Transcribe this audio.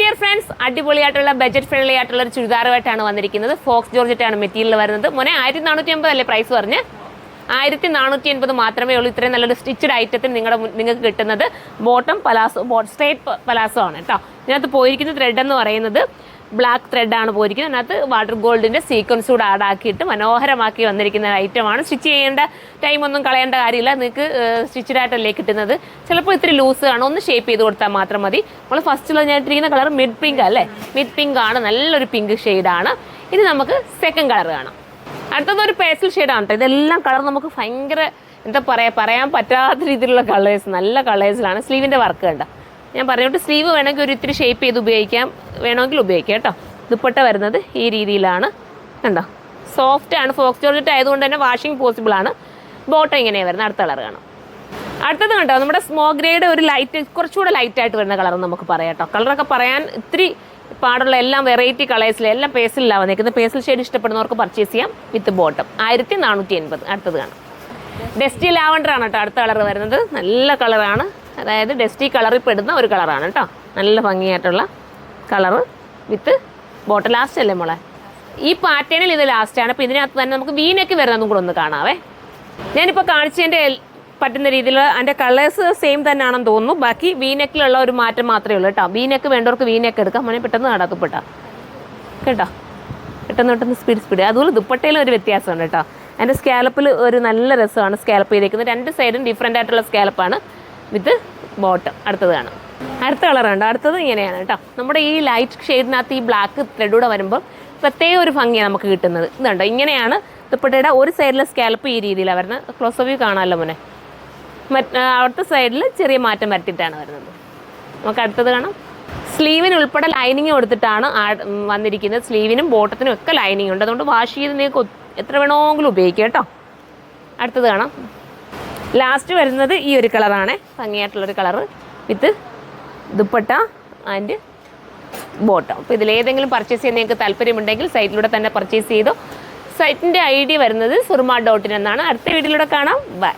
Dear friends, അടിപൊളിയായിട്ടുള്ള budget friendly ആയിട്ടുള്ള ഒരു ചുരിദാറുമായിട്ടാണ് വന്നിരിക്കുന്നത്. ഫോക്സ് ജോർജറ്റാണ് മെറ്റീരിയൽ വരുന്നത്. മോനെ 1450 അല്ലേ പ്രൈസ് പറഞ്ഞ്? 1480 മാത്രമേ ഉള്ളൂ. ഇത്രയും നല്ലൊരു സ്റ്റിച്ചഡ് ഐറ്റത്തിന് നിങ്ങൾക്ക് കിട്ടുന്നത്. ബോട്ടം പലാസോ, സ്ട്രേറ്റ് പലാസോ ആണ് കേട്ടോ. ഇതിനകത്ത് പോയിരിക്കുന്ന ത്രെഡ് എന്ന് പറയുന്നത് ബ്ലാക്ക് ത്രെഡാണ് പോയിരിക്കുന്നത്. അതിനകത്ത് വാട്ടർ ഗോൾഡിൻ്റെ സീക്വൻസ് കൂടെ ആഡാക്കിയിട്ട് മനോഹരമാക്കി വന്നിരിക്കുന്ന ഐറ്റമാണ്. സ്റ്റിച്ച് ചെയ്യേണ്ട ടൈമൊന്നും കളയേണ്ട കാര്യമില്ല. നിങ്ങൾക്ക് സ്റ്റിച്ചഡായിട്ടല്ലേ കിട്ടുന്നത്. ചിലപ്പോൾ ഇത്തിരി ലൂസ് ആണ്, ഒന്ന് ഷേപ്പ് ചെയ്ത് കൊടുത്താൽ മാത്രം മതി. നമ്മൾ ഫസ്റ്റിൽ ഞാനിട്ടിരിക്കുന്ന കളർ മിഡ് പിങ്ക് അല്ലേ? മിഡ് പിങ്ക് ആണ്, നല്ലൊരു പിങ്ക് ഷെയ്ഡാണ്. ഇനി നമുക്ക് സെക്കൻഡ് കളർ കാണാം. അടുത്തതൊരു പേസ്റ്റൽ ഷെയ്ഡാണ് കേട്ടോ. ഇതെല്ലാം കളർ നമുക്ക് ഭയങ്കര എന്താ പറയുക, പറയാൻ പറ്റാത്ത രീതിയിലുള്ള കളേഴ്സ്, നല്ല കളേഴ്സിലാണ്. സ്ലീവിൻ്റെ വർക്ക് കണ്ട ഞാൻ പറഞ്ഞിട്ട് സ്ലീവ് വേണമെങ്കിൽ ഒരു ഇത്തിരി ഷേപ്പ് ചെയ്ത് ഉപയോഗിക്കാം, വേണമെങ്കിൽ ഉപയോഗിക്കാം കേട്ടോ. ദുപ്പട്ട വരുന്നത് ഈ രീതിയിലാണ് കണ്ടോ. സോഫ്റ്റ് ആണ്, ഫോക്സ് ജോർജറ്റ് ആയതുകൊണ്ട് തന്നെ വാഷിംഗ് പോസിബിൾ ആണ്. ബോട്ടം ഇങ്ങനെയാണ് വരുന്നത്. അടുത്ത കളർ കാണാം. അടുത്തത് കണ്ടോ, നമ്മുടെ സ്മോക്ക് ഗ്രേയുടെ ഒരു ലൈറ്റ്, കുറച്ചുകൂടെ ലൈറ്റായിട്ട് വരുന്ന കളർ നമുക്ക് പറയാം കേട്ടോ. കളറൊക്കെ പറയാൻ ഇത്തിരി പാടുള്ള എല്ലാം വെറൈറ്റി കളേഴ്സിൽ എല്ലാം പേസിലാണ് വന്നിരിക്കുന്നത്. പേസിൽ ഷെയ്ഡ് ഇഷ്ടപ്പെടുന്നവർക്ക് പർച്ചേസ് ചെയ്യാം വിത്ത് ബോട്ടം. 1480. അടുത്തത് കാണാം. ഡസ്റ്റി ലാവണ്ടർ ആണ് കേട്ടോ അടുത്ത കളർ വരുന്നത്. നല്ല കളറാണ്, അതായത് ഡസ്റ്റി കളറിൽ പെടുന്ന ഒരു കളറാണ് കേട്ടോ. നല്ല ഭംഗിയായിട്ടുള്ള കളറ് വിത്ത് ബോട്ടം. ലാസ്റ്റ് അല്ലേ മോളെ? ഈ പാറ്റേണിൽ ഇത് ലാസ്റ്റാണ്. അപ്പോൾ ഇതിനകത്ത് തന്നെ നമുക്ക് വീനക്ക് വരുന്നതും കൂടെ ഒന്ന് കാണാവേ. ഞാനിപ്പോൾ കാണിച്ചതിൻ്റെ പറ്റുന്ന രീതിയിൽ അതിൻ്റെ കളേഴ്സ് സെയിം തന്നെയാണെന്ന് തോന്നുന്നു. ബാക്കി വീനെക്കിലുള്ള ഒരു മാറ്റം മാത്രമേ ഉള്ളൂ കേട്ടോ. വീനെക്ക് വേണ്ടവർക്ക് വീനെക്ക് എടുക്കാം. മോനെ പെട്ടെന്ന് നടാ ദുപ്പട്ട കേട്ടോ, പെട്ടെന്ന് സ്പീഡ്. അതുപോലെ ദുപ്പട്ടയിലും ഒരു വ്യത്യാസമുണ്ട് കേട്ടോ. അതിൻ്റെ സ്കാലപ്പിൽ ഒരു നല്ല രസമാണ് സ്കാലപ്പ് ചെയ്തേക്കുന്നത്. രണ്ട് സൈഡും ഡിഫറെൻ്റ് ആയിട്ടുള്ള സ്കാലപ്പാണ് വിത്ത് ബോട്ടം. അടുത്തത് കാണാം. അടുത്ത കളറുണ്ട്. അടുത്തത് ഇങ്ങനെയാണ് കേട്ടോ. നമ്മുടെ ഈ ലൈറ്റ് ഷെയ്ഡിനകത്ത് ഈ ബ്ലാക്ക് ത്രെഡൂടെ വരുമ്പോൾ പ്രത്യേക ഒരു ഭംഗിയാണ് നമുക്ക് കിട്ടുന്നത്. ഇതുണ്ടോ, ഇങ്ങനെയാണ് ദുപ്പട്ടയുടെ ഒരു സൈഡിലെ സ്കാലപ്പ് ഈ രീതിയിലാണ് വരുന്നത്. ക്ലോസ് വ്യൂ കാണാമല്ലോ മോനെ. അടുത്ത സൈഡിൽ ചെറിയ മാറ്റം വരുത്തിയിട്ടാണ് വരുന്നത്. നമുക്ക് അടുത്തത് കാണാം. സ്ലീവിന് ഉൾപ്പെടെ ലൈനിങ് കൊടുത്തിട്ടാണ് വന്നിരിക്കുന്നത്. സ്ലീവിനും ബോട്ടത്തിനും ഒക്കെ ലൈനിങ് ഉണ്ട്. അതുകൊണ്ട് വാഷ് ചെയ്ത് നിങ്ങൾക്ക് എത്ര വേണമെങ്കിലും ഉപയോഗിക്കാം കേട്ടോ. അടുത്തത് കാണാം. ലാസ്റ്റ് വരുന്നത് ഈ ഒരു കളറാണ്, ഭംഗിയായിട്ടുള്ളൊരു colour with dupatta and bottom. അപ്പോൾ ഇതിലേതെങ്കിലും പർച്ചേസ് ചെയ്യാൻ നിങ്ങൾക്ക് താല്പര്യമുണ്ടെങ്കിൽ സൈറ്റിലൂടെ തന്നെ പർച്ചേസ് ചെയ്തോ. സൈറ്റിൻ്റെ ID വരുന്നത് surma.in എന്നാണ്. അടുത്ത വീഡിയോയിലൂടെ കാണാം. ബൈ.